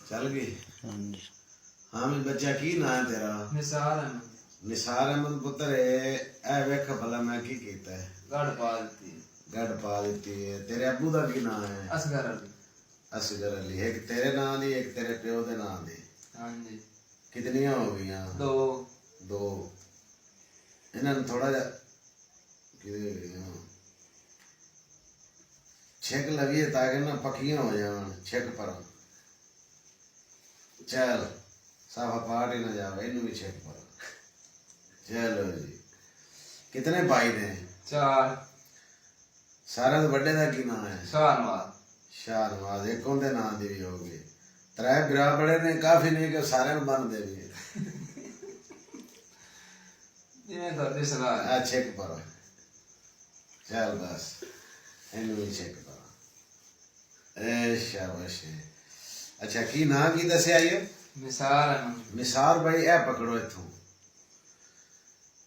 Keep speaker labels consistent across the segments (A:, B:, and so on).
A: चल गई।
B: हाँ जी।
A: हाँ मैं बच्चा की ना है तेरा?
C: निसार अहमद।
A: निसार अहमद पुत्र है। ए वेख भला मैं की कीता है?
C: गढ़ पा देती है।
A: गढ़ पा देती है। तेरे अब्बू दा की नाम है?
C: असगर अली।
A: असगर अली। एक तेरे नाम दी एक तेरे प्यो दे नाम दी।
C: हाँ जी।
A: कितनियां हो गई?
C: दो।
A: दो। इन्होंने थोड़ा जा छेक लगी है ताकि ना पकियां हो जावन छेक पर। चल साफा पाट ही ना जावे इनू भी छेक पर। चलो जी। कितने भाई ने?
C: चार।
A: सारे तो बड़े दा की नाम है?
C: शाहनवाज।
A: शाहनवाज। एक उनके नाम दी भी होगी। त्रै बिरा बड़े ने काफी नहीं कि सारे बन दे भी
C: जिन्हें कर दे सलाह।
A: छेक पर। चल बस इनू भी छेक पर। शाबाश। अच्छा की ना की दसिया ये?
C: निसार अहमद।
A: निसार भाई ए पकड़ो इथों।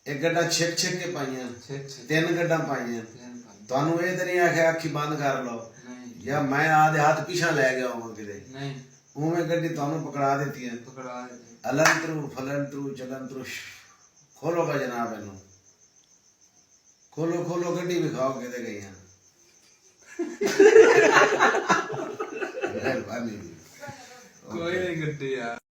A: एक गड्ढा छिक छिक के पाइया। तीन गड्ढा पाइया। तुहानू ये तो नहीं आख्या अखी बंद कर लो या मैं आधे हाथ पीछा लै गया हूँ किते? उवें गड्डी तुहानू पकड़ा देती है।
C: पकड़ा देती।
A: अलंतरू फलंतरू चलंतरू। खोलो का जनाब इनू। खोलो खोलो गड्डी भी खाओ किते गई हैं।
C: कोई नहीं गड्डी यार।